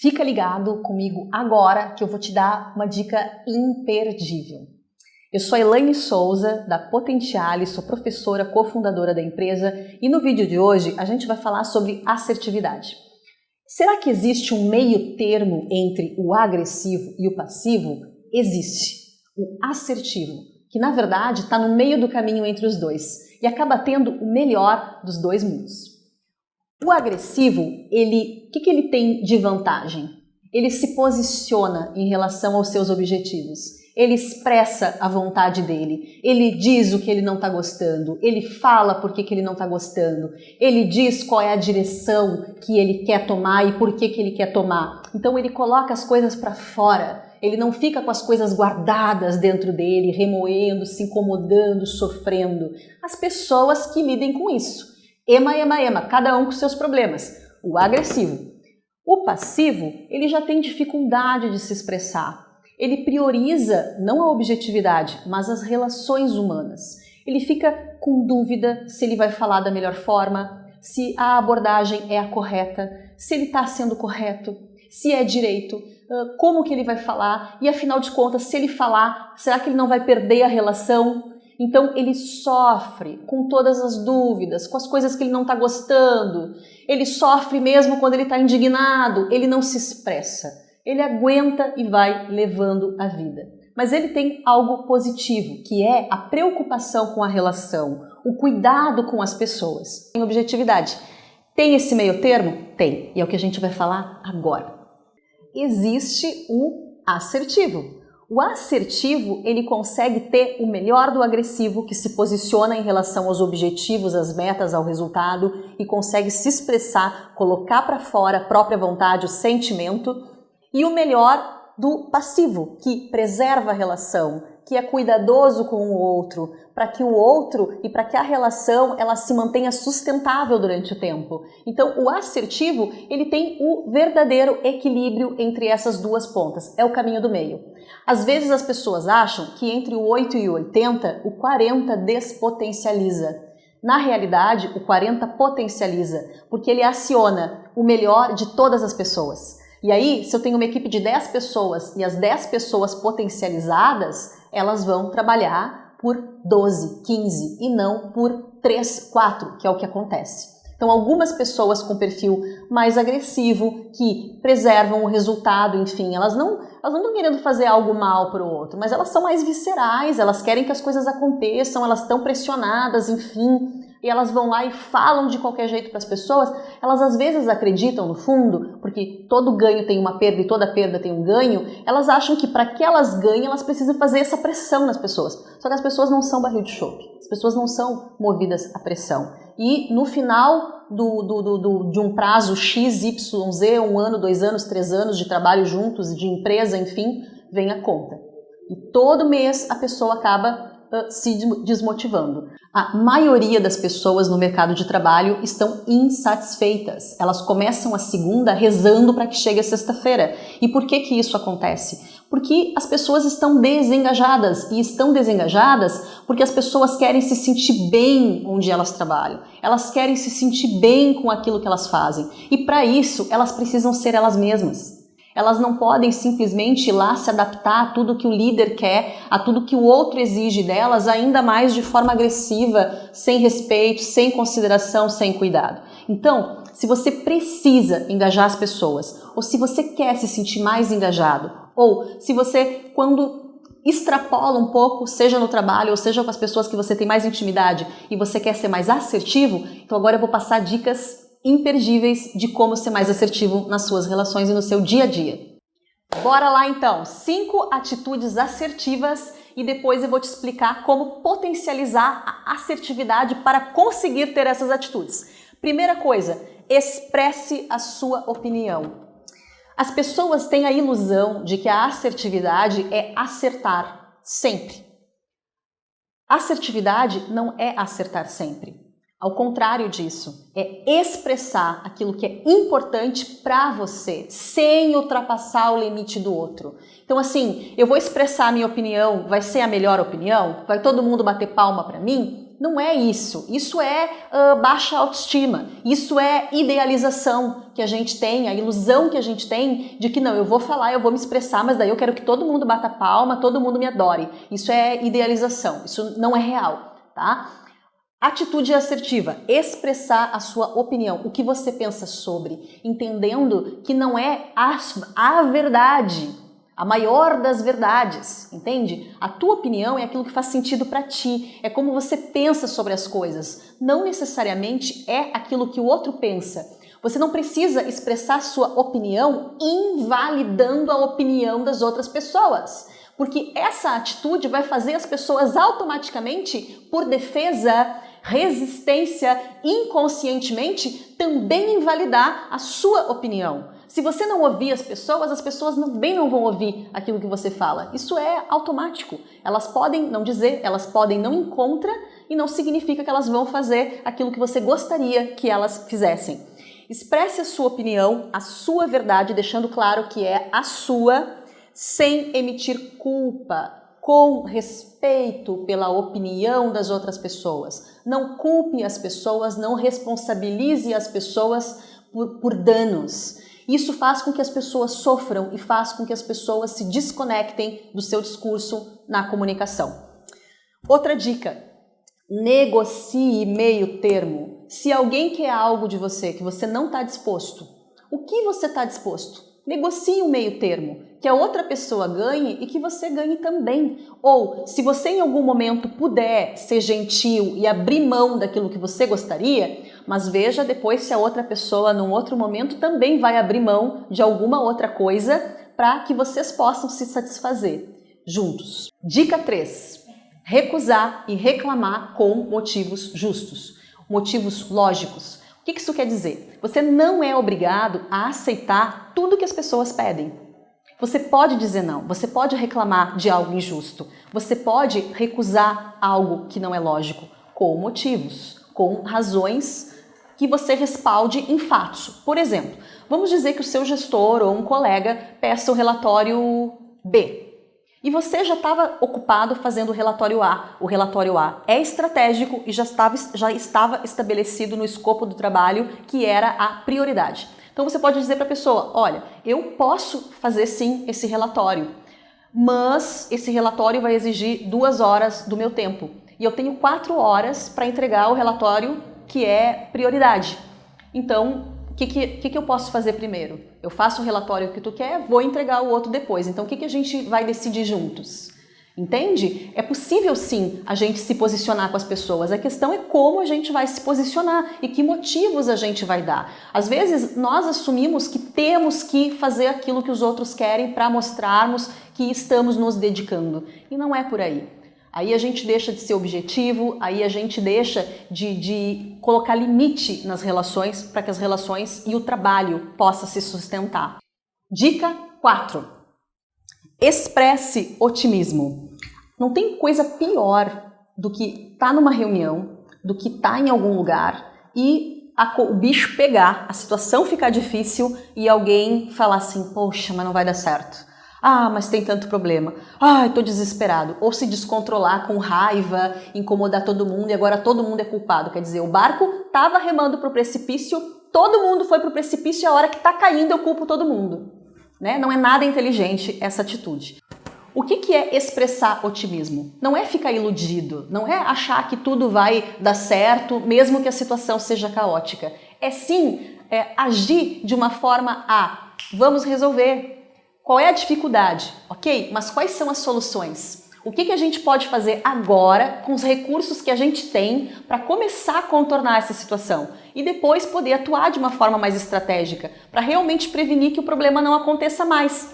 Fica ligado comigo agora que eu vou te dar uma dica imperdível. Eu sou a Elaine Souza, da Potentiale, sou professora, cofundadora da empresa e no vídeo de hoje a gente vai falar sobre assertividade. Será que existe um meio termo entre o agressivo e o passivo? Existe. O assertivo, que na verdade está no meio do caminho entre os dois e acaba tendo o melhor dos dois mundos. O agressivo, o que ele tem de vantagem? Ele se posiciona em relação aos seus objetivos, ele expressa a vontade dele, ele diz o que ele não está gostando, ele fala por que ele não está gostando, ele diz qual é a direção que ele quer tomar e por que ele quer tomar. Então ele coloca as coisas para fora, ele não fica com as coisas guardadas dentro dele, remoendo, se incomodando, sofrendo. As pessoas que lidem com isso. Ema, cada um com seus problemas. O agressivo. O passivo, ele já tem dificuldade de se expressar. Ele prioriza não a objetividade, mas as relações humanas. Ele fica com dúvida se ele vai falar da melhor forma, se a abordagem é a correta, se ele está sendo correto, se é direito, como que ele vai falar e, afinal de contas, se ele falar, será que ele não vai perder a relação? Então ele sofre com todas as dúvidas, com as coisas que ele não está gostando, ele sofre mesmo quando ele está indignado, ele não se expressa, ele aguenta e vai levando a vida. Mas ele tem algo positivo, que é a preocupação com a relação, o cuidado com as pessoas. Tem objetividade. Tem esse meio termo? Tem, e é o que a gente vai falar agora. Existe o assertivo. O assertivo, ele consegue ter o melhor do agressivo, que se posiciona em relação aos objetivos, às metas, ao resultado e consegue se expressar, colocar para fora a própria vontade, o sentimento, e o melhor do passivo, que preserva a relação, que é cuidadoso com o outro, para que o outro e para que a relação ela se mantenha sustentável durante o tempo. Então, o assertivo, ele tem o verdadeiro equilíbrio entre essas duas pontas, é o caminho do meio. Às vezes as pessoas acham que entre o 8 e o 80, o 40 despotencializa. Na realidade, o 40 potencializa, porque ele aciona o melhor de todas as pessoas. E aí, se eu tenho uma equipe de 10 pessoas e as 10 pessoas potencializadas, elas vão trabalhar por 12, 15 e não por 3, 4, que é o que acontece. Então, algumas pessoas com perfil mais agressivo, que preservam o resultado, enfim, elas não estão querendo fazer algo mal para o outro, mas elas são mais viscerais, elas querem que as coisas aconteçam, elas estão pressionadas, enfim, e elas vão lá e falam de qualquer jeito para as pessoas. Elas às vezes acreditam no fundo, porque todo ganho tem uma perda e toda perda tem um ganho, elas acham que para que elas ganhem, elas precisam fazer essa pressão nas pessoas. Só que as pessoas não são barril de chope, as pessoas não são movidas à pressão. E no final de um prazo X, Y, Z, 1 ano, 2 anos, 3 anos de trabalho juntos, de empresa, enfim, vem a conta. E todo mês a pessoa acaba se desmotivando. A maioria das pessoas no mercado de trabalho estão insatisfeitas. Elas começam a segunda rezando para que chegue a sexta-feira. E por que isso acontece? Porque as pessoas estão desengajadas, e estão desengajadas porque as pessoas querem se sentir bem onde elas trabalham. Elas querem se sentir bem com aquilo que elas fazem. E para isso, elas precisam ser elas mesmas. Elas não podem simplesmente ir lá se adaptar a tudo que o líder quer, a tudo que o outro exige delas, ainda mais de forma agressiva, sem respeito, sem consideração, sem cuidado. Então, se você precisa engajar as pessoas, ou se você quer se sentir mais engajado, ou se você, quando extrapola um pouco, seja no trabalho ou seja com as pessoas que você tem mais intimidade e você quer ser mais assertivo, então agora eu vou passar dicas imperdíveis de como ser mais assertivo nas suas relações e no seu dia a dia. Bora lá então! 5 atitudes assertivas e depois eu vou te explicar como potencializar a assertividade para conseguir ter essas atitudes. Primeira coisa, expresse a sua opinião. As pessoas têm a ilusão de que a assertividade é acertar sempre. Assertividade não é acertar sempre. Ao contrário disso, é expressar aquilo que é importante para você, sem ultrapassar o limite do outro. Então assim, eu vou expressar a minha opinião, vai ser a melhor opinião? Vai todo mundo bater palma para mim? Não é isso. Isso é baixa autoestima. Isso é idealização que a gente tem, a ilusão que a gente tem de que não, eu vou falar, eu vou me expressar, mas daí eu quero que todo mundo bata palma, todo mundo me adore. Isso é idealização. Isso não é real, tá? Atitude assertiva, expressar a sua opinião, o que você pensa sobre, entendendo que não é a verdade, a maior das verdades, entende? A tua opinião é aquilo que faz sentido para ti, é como você pensa sobre as coisas, não necessariamente é aquilo que o outro pensa. Você não precisa expressar sua opinião invalidando a opinião das outras pessoas, porque essa atitude vai fazer as pessoas automaticamente, por defesa, resistência, inconscientemente, também invalidar a sua opinião. Se você não ouvir as pessoas também não vão ouvir aquilo que você fala. Isso é automático. Elas podem não dizer, elas podem não ir contra e não significa que elas vão fazer aquilo que você gostaria que elas fizessem. Expresse a sua opinião, a sua verdade, deixando claro que é a sua, sem emitir culpa, com respeito pela opinião das outras pessoas. Não culpe as pessoas, não responsabilize as pessoas por danos. Isso faz com que as pessoas sofram e faz com que as pessoas se desconectem do seu discurso na comunicação. Outra dica, negocie meio termo. Se alguém quer algo de você que você não está disposto, o que você está disposto? Negocie um meio termo, que a outra pessoa ganhe e que você ganhe também. Ou, se você em algum momento puder ser gentil e abrir mão daquilo que você gostaria, mas veja depois se a outra pessoa, num outro momento, também vai abrir mão de alguma outra coisa para que vocês possam se satisfazer juntos. Dica 3. Recusar e reclamar com motivos justos, motivos lógicos. O que isso quer dizer? Você não é obrigado a aceitar tudo que as pessoas pedem. Você pode dizer não, você pode reclamar de algo injusto, você pode recusar algo que não é lógico, com motivos, com razões que você respalde em fatos. Por exemplo, vamos dizer que o seu gestor ou um colega peça o relatório B. E você já estava ocupado fazendo o relatório A. O relatório A é estratégico e já estava estabelecido no escopo do trabalho que era a prioridade. Então você pode dizer para a pessoa, olha, eu posso fazer sim esse relatório, mas esse relatório vai exigir 2 horas do meu tempo. E eu tenho 4 horas para entregar o relatório que é prioridade. Então, o que eu posso fazer primeiro? Eu faço o relatório que tu quer, vou entregar o outro depois. Então, o que a gente vai decidir juntos? Entende? É possível sim a gente se posicionar com as pessoas. A questão é como a gente vai se posicionar e que motivos a gente vai dar. Às vezes, nós assumimos que temos que fazer aquilo que os outros querem para mostrarmos que estamos nos dedicando. E não é por aí. Aí a gente deixa de ser objetivo, aí a gente deixa de colocar limite nas relações para que as relações e o trabalho possam se sustentar. Dica 4. Expresse otimismo. Não tem coisa pior do que estar numa reunião, do que estar em algum lugar e o bicho pegar, a situação ficar difícil e alguém falar assim, poxa, mas não vai dar certo. Ah, mas tem tanto problema. Ai, tô desesperado. Ou se descontrolar com raiva, incomodar todo mundo e agora todo mundo é culpado. Quer dizer, o barco tava remando pro precipício, todo mundo foi pro precipício e a hora que tá caindo eu culpo todo mundo. Né? Não é nada inteligente essa atitude. O que é expressar otimismo? Não é ficar iludido, não é achar que tudo vai dar certo, mesmo que a situação seja caótica. É sim agir de uma forma vamos resolver. Qual é a dificuldade? Ok? Mas quais são as soluções? O que a gente pode fazer agora com os recursos que a gente tem para começar a contornar essa situação? E depois poder atuar de uma forma mais estratégica para realmente prevenir que o problema não aconteça mais.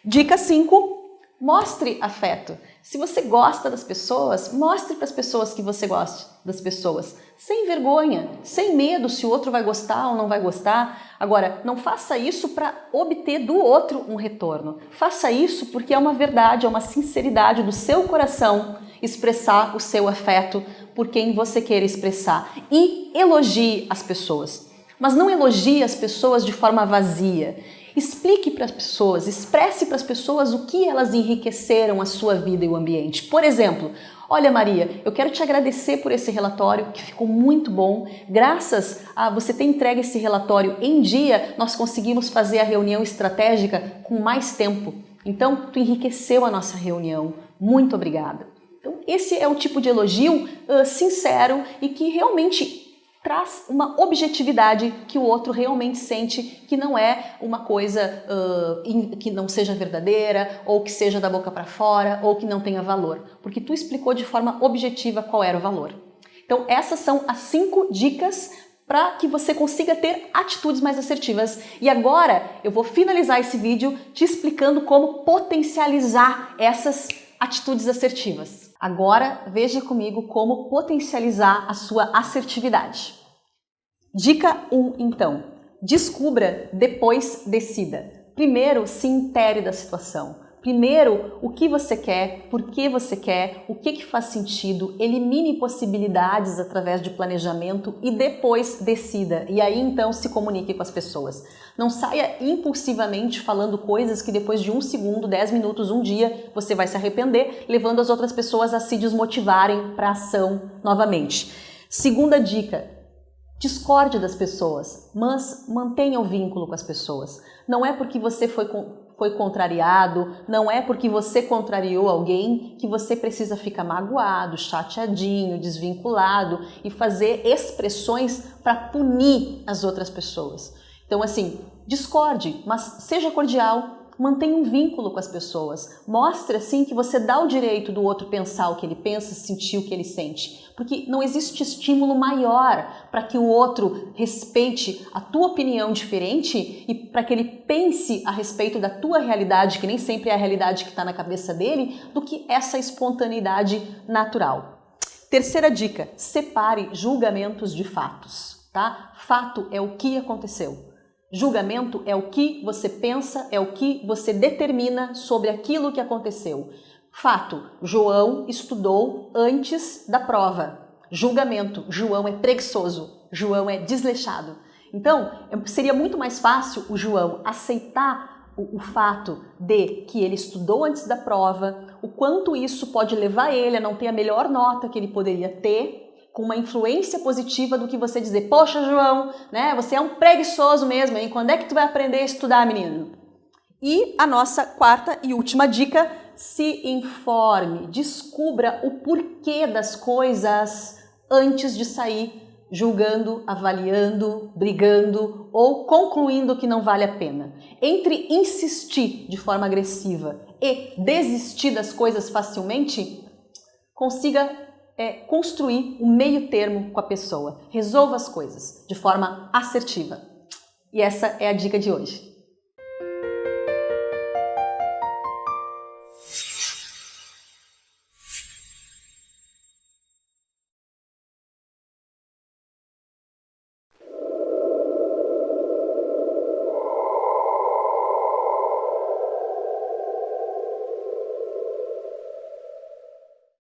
Dica 5. Mostre afeto. Se você gosta das pessoas, mostre para as pessoas que você gosta das pessoas. Sem vergonha, sem medo se o outro vai gostar ou não vai gostar. Agora, não faça isso para obter do outro um retorno. Faça isso porque é uma verdade, é uma sinceridade do seu coração expressar o seu afeto por quem você quer expressar. E elogie as pessoas. Mas não elogie as pessoas de forma vazia. Explique para as pessoas, expresse para as pessoas o que elas enriqueceram a sua vida e o ambiente. Por exemplo, olha Maria, eu quero te agradecer por esse relatório que ficou muito bom. Graças a você ter entregue esse relatório em dia, nós conseguimos fazer a reunião estratégica com mais tempo. Então, tu enriqueceu a nossa reunião. Muito obrigada. Então, esse é o tipo de elogio sincero e que realmente traz uma objetividade que o outro realmente sente que não é uma coisa que não seja verdadeira, ou que seja da boca para fora, ou que não tenha valor. Porque tu explicou de forma objetiva qual era o valor. Então, essas são as 5 dicas para que você consiga ter atitudes mais assertivas. E agora eu vou finalizar esse vídeo te explicando como potencializar essas atitudes assertivas. Agora veja comigo como potencializar a sua assertividade. Dica 1, então. Descubra, depois decida. Primeiro, se intere da situação. Primeiro, o que você quer, por que você quer, o que faz sentido, elimine possibilidades através de planejamento e depois decida. E aí então se comunique com as pessoas. Não saia impulsivamente falando coisas que depois de 1 segundo, 10 minutos, 1 dia, você vai se arrepender, levando as outras pessoas a se desmotivarem para a ação novamente. Segunda dica, discorde das pessoas, mas mantenha o vínculo com as pessoas. Não é porque você foi contrariado, não é porque você contrariou alguém que você precisa ficar magoado, chateadinho, desvinculado e fazer expressões para punir as outras pessoas. Então, assim, discorde, mas seja cordial, mantenha um vínculo com as pessoas. Mostre, assim, que você dá o direito do outro pensar o que ele pensa, sentir o que ele sente. Porque não existe estímulo maior para que o outro respeite a tua opinião diferente e para que ele pense a respeito da tua realidade, que nem sempre é a realidade que está na cabeça dele, do que essa espontaneidade natural. Terceira dica, separe julgamentos de fatos, tá? Fato é o que aconteceu. Julgamento é o que você pensa, é o que você determina sobre aquilo que aconteceu. Fato, João estudou antes da prova. Julgamento, João é preguiçoso, João é desleixado. Então, seria muito mais fácil o João aceitar o fato de que ele estudou antes da prova, o quanto isso pode levar ele a não ter a melhor nota que ele poderia ter, com uma influência positiva do que você dizer, poxa João, né, você é um preguiçoso mesmo, hein? Quando é que tu vai aprender a estudar, menino? E a nossa quarta e última dica, se informe, descubra o porquê das coisas antes de sair julgando, avaliando, brigando ou concluindo que não vale a pena. Entre insistir de forma agressiva e desistir das coisas facilmente, consiga construir um meio termo com a pessoa. Resolva as coisas de forma assertiva. E essa é a dica de hoje.